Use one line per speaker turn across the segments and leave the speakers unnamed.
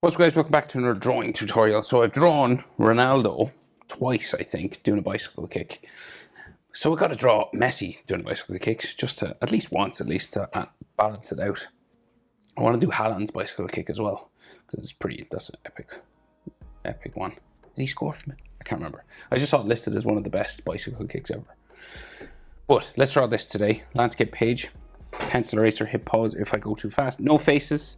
What's up guys, welcome back to another drawing tutorial. So I've drawn Ronaldo twice, I think, doing a bicycle kick. So we've got to draw Messi doing a bicycle kick, just to, at least once, to balance it out. I want to do Haaland's bicycle kick as well, because that's an epic one. Did he score from it? I can't remember. I just saw it listed as one of the best bicycle kicks ever. But let's draw this today. Landscape page, pencil eraser, hit pause if I go too fast. No faces.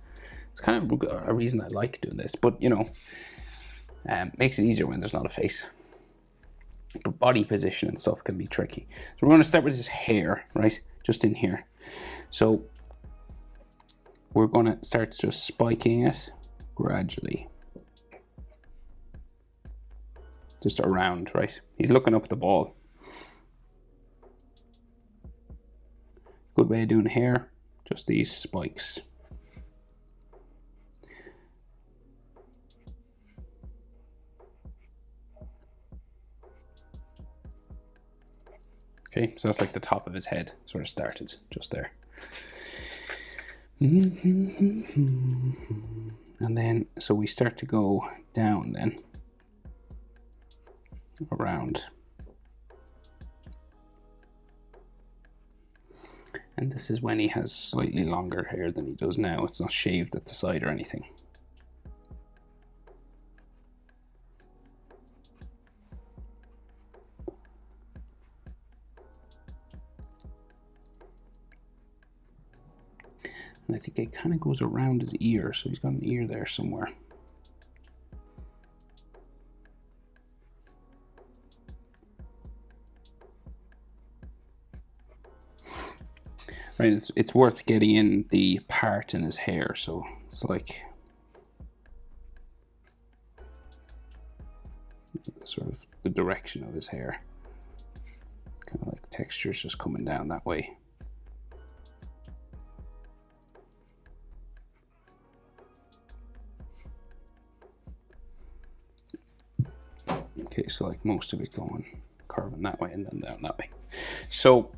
It's kind of a reason I like doing this, but you know, makes it easier when there's not a face. But body position and stuff can be tricky. So we're going to start with his hair, right? Just in here. So we're going to start just spiking it gradually. Just around, right? He's looking up at the ball. Good way of doing hair, just these spikes. Okay, so that's like the top of his head sort of started just there. And then, so we start to go down then, around. And this is when he has slightly longer hair than he does now. It's not shaved at the side or anything. And I think it kind of goes around his ear, so he's got an ear there somewhere. Right, it's worth getting in the part in his hair, so it's like sort of the direction of his hair. Kind of like textures just coming down that way. Okay, so like most of it going, curving that way and then down that way. So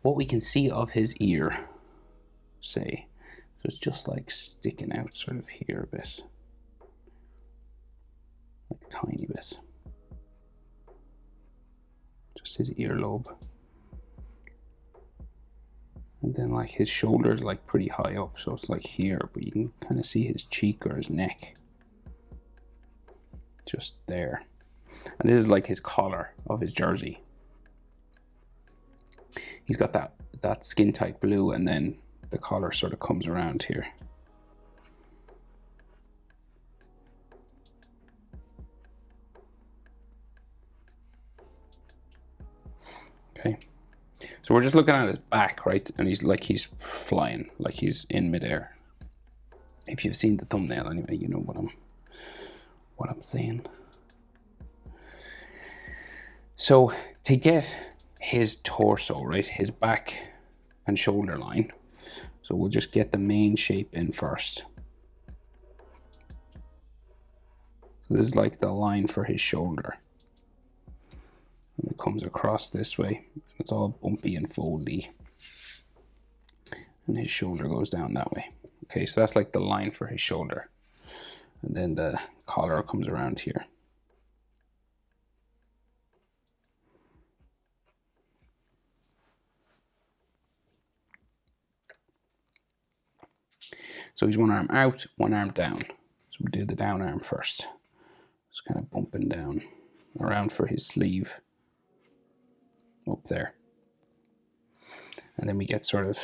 what we can see of his ear, say, so it's just like sticking out sort of here a bit, like a tiny bit. Just his earlobe. And then like his shoulder's like pretty high up, so it's like here, but you can kind of see his cheek or his neck. Just there. And this is like his collar of his jersey. He's got that skin tight blue, and then the collar sort of comes around here. Okay. So we're just looking at his back, right? And he's flying, like he's in midair. If you've seen the thumbnail anyway, you know what I'm saying. So to get his torso, right, his back and shoulder line, so we'll just get the main shape in first. So this is like the line for his shoulder. And it comes across this way. It's all bumpy and foldy. And his shoulder goes down that way. Okay, so that's like the line for his shoulder. And then the collar comes around here. So he's one arm out, one arm down. So we'll do the down arm first. Just kind of bumping down around for his sleeve. Up there. And then we get sort of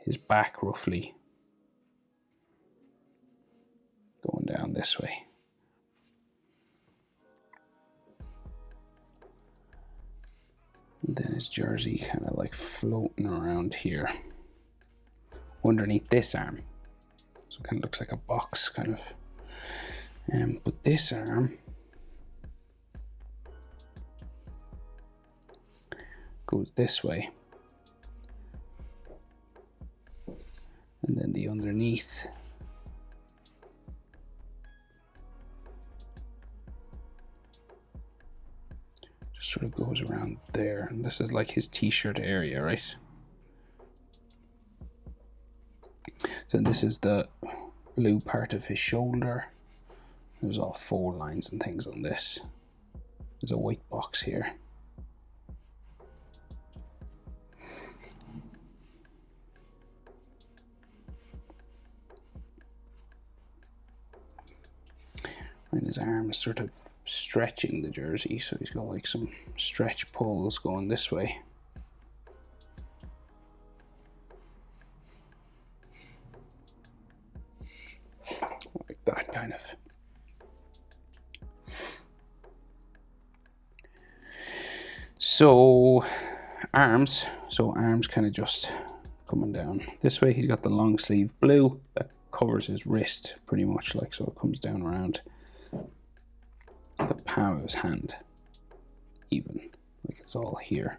his back roughly going down this way. And then his jersey kind of like floating around here underneath this arm. So it kind of looks like a box kind of. But this arm goes this way. And then the underneath just sort of goes around there. And this is like his t-shirt area, right? So this is the blue part of his shoulder. There's all fold lines and things on this. There's a white box here. And his arm is sort of stretching the jersey, so he's got like some stretch pulls going this way. Like that kind of. So arms kind of just coming down this way. He's got the long sleeve blue that covers his wrist pretty much, like, so it comes down around the palm of his hand, even, like it's all here.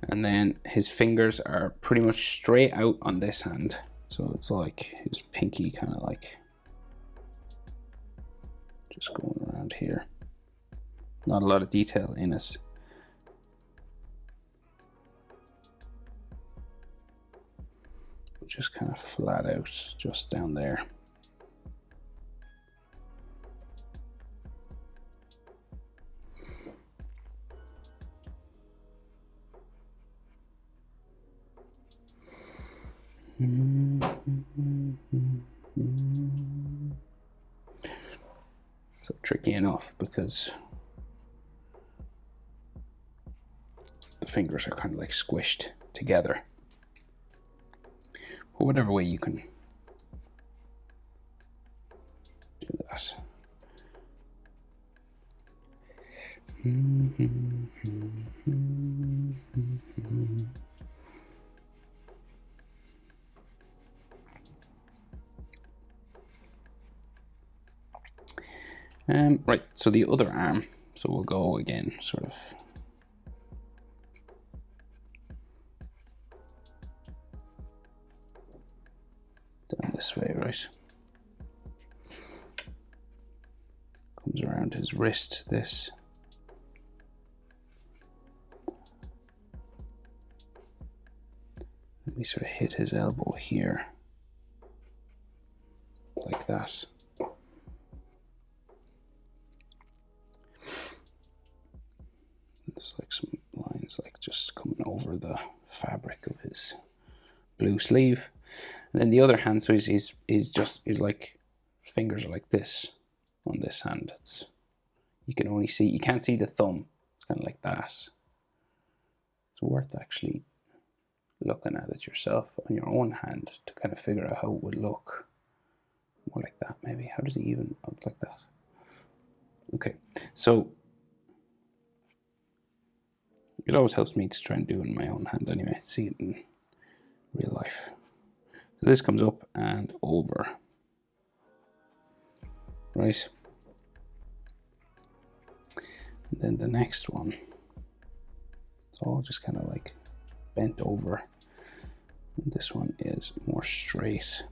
And then his fingers are pretty much straight out on this hand, so it's like his pinky kind of like just going around here. Not a lot of detail in it. Just kind of flat out just down there. So tricky enough because the fingers are kind of like squished together. Or whatever way you can do that. Right, so the other arm, so we'll go again, sort of down this way, right? Comes around his wrist, this. And we sort of hit his elbow here, like that. There's like some lines like just coming over the fabric of his blue sleeve. And then the other hand, so he's like, fingers are like this on this hand. It's, you can only see, you can't see the thumb. It's kind of like that. It's worth actually looking at it yourself on your own hand to kind of figure out how it would look. More like that maybe. How does he even, oh, it's like that. Okay, so it always helps me to try and do it in my own hand anyway, see it in real life. So this comes up and over, right? And then the next one, it's all just kind of like bent over. And this one is more straight.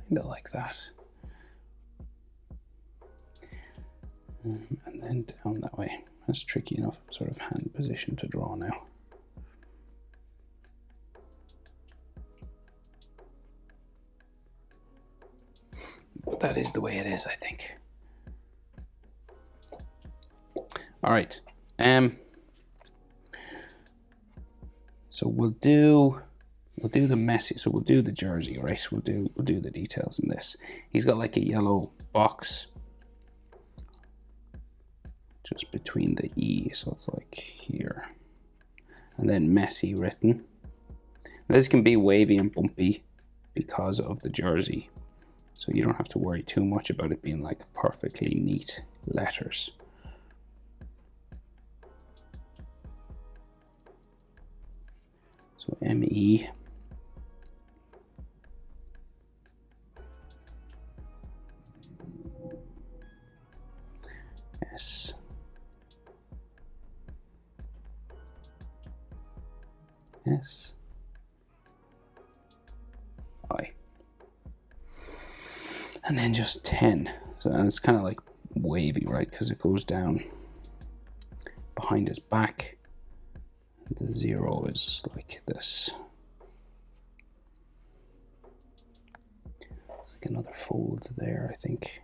Kind of like that. And then down that way. That's tricky enough sort of hand position to draw now. But that is the way it is, I think. All right. So we'll do the Messi, so we'll do the jersey, right? We'll do the details in this. He's got like a yellow box just between the E, so it's like here. And then Messi written. Now, this can be wavy and bumpy because of the jersey. So you don't have to worry too much about it being like a perfectly neat letters. So M-E. S. S. I. And then just 10. So, and it's kind of like wavy, right? Because it goes down behind his back. The 0 is like this. It's like another fold there, I think.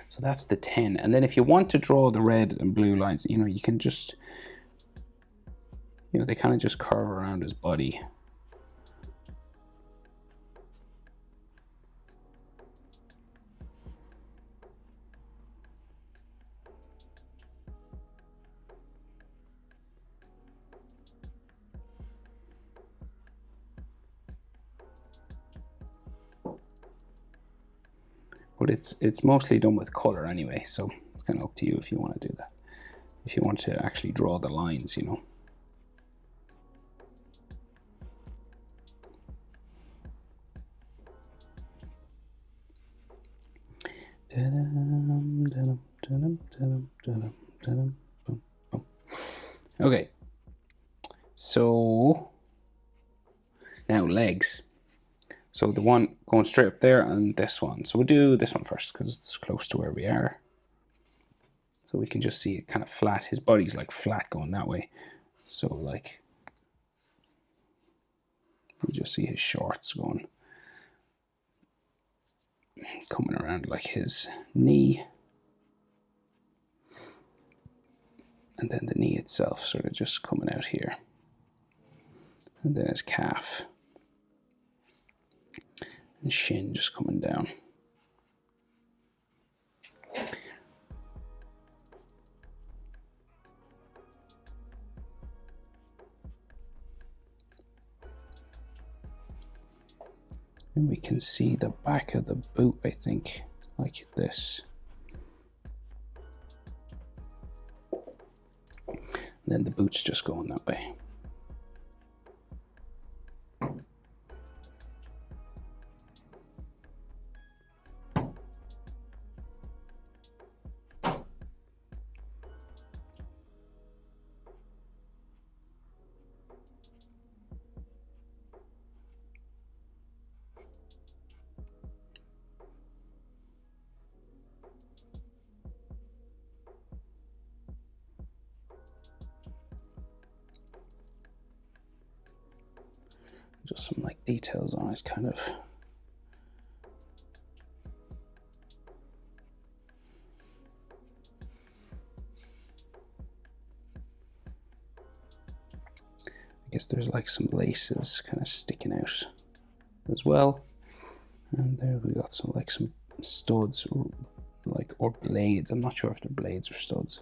So that's the 10. And then if you want to draw the red and blue lines, you know, you can just, you know, they kind of just curve around his body. But it's mostly done with color anyway, so it's kind of up to you if you want to do that. If you want to actually draw the lines, you know. Okay, so now legs. So the one going straight up there and this one. So we'll do this one first because it's close to where we are. So we can just see it kind of flat. His body's like flat going that way. So like, you just see his shorts going, coming around like his knee. And then the knee itself sort of just coming out here. And then his calf. And shin just coming down. And we can see the back of the boot, I think, like this. And then the boot's just going that way. Just some like details on it, kind of. I guess there's like some laces kind of sticking out as well. And there we got some like some studs, like, or blades. I'm not sure if they're blades or studs.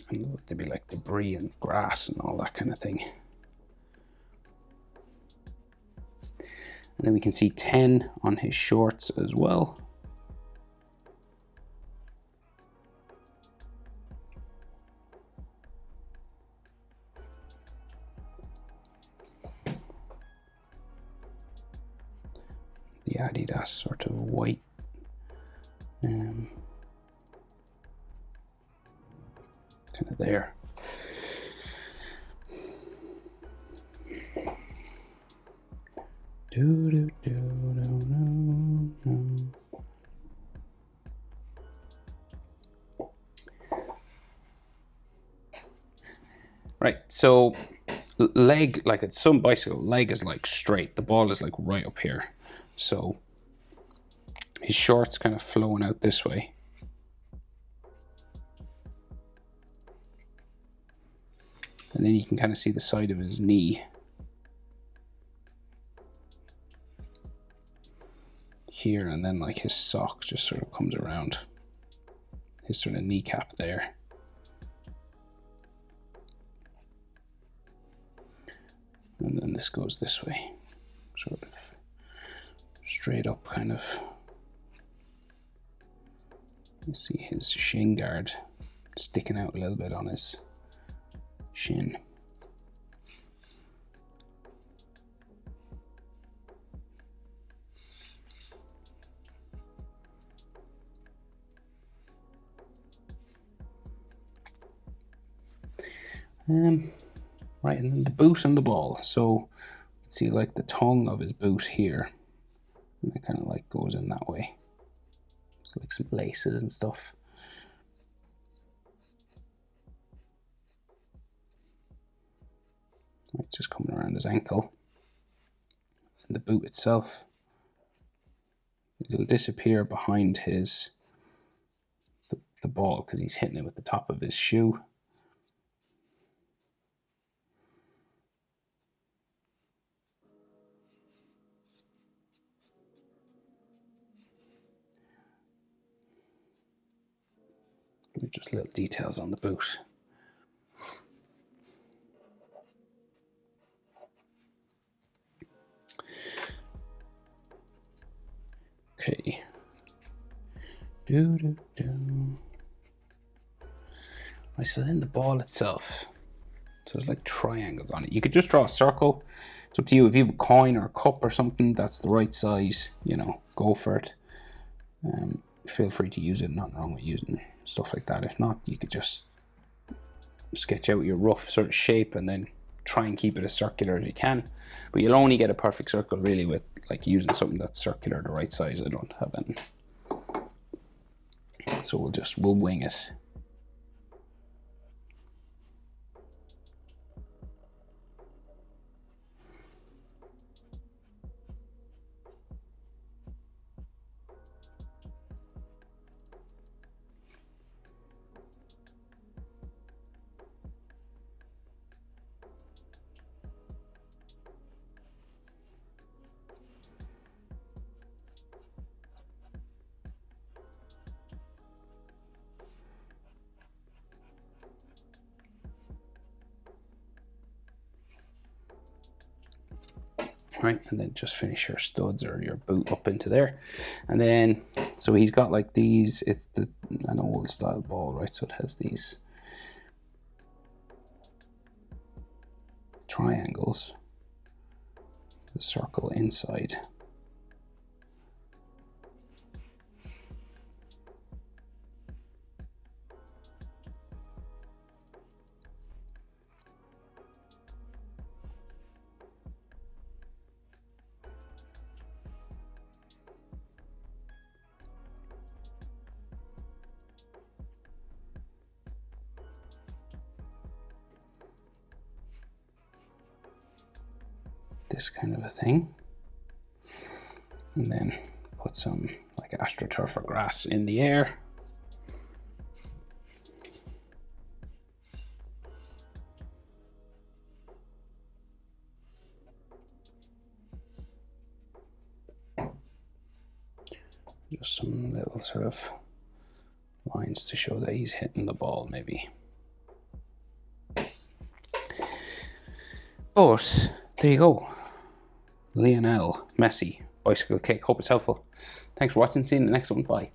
And look, they'd be like debris and grass and all that kind of thing. And then we can see 10 on his shorts as well. The Adidas sort of white. Kind of there. Right, so leg, like it's some bicycle, leg is like straight, the ball is like right up here. So his shorts kind of flowing out this way. And then you can kind of see the side of his knee here, and then like his sock just sort of comes around his sort of kneecap there. And then this goes this way, sort of straight up kind of. You see his shin guard sticking out a little bit on his shin. Right, and then the boot and the ball. So see like the tongue of his boot here, and it kind of like goes in that way. It's like some laces and stuff. It's just coming around his ankle. And the boot itself, it'll disappear behind his the ball because he's hitting it with the top of his shoe. Just little details on the boot. Okay. Right, so then the ball itself. So there's like triangles on it. You could just draw a circle. It's up to you. If you have a coin or a cup or something that's the right size, you know, go for it. Feel free to use it. Nothing wrong with using stuff like that. If not, you could just sketch out your rough sort of shape and then try and keep it as circular as you can. But you'll only get a perfect circle really with like using something that's circular, the right size. I don't have any. So we'll wing it. Right, and then just finish your studs or your boot up into there. And then, so he's got like these, it's an old style ball, right? So it has these triangles, the circle inside. This kind of a thing, and then put some like astroturf or grass in the air. Just some little sort of lines to show that he's hitting the ball maybe. But there you go. Lionel Messi bicycle kick. Hope it's helpful. Thanks for watching. See you in the next one. Bye.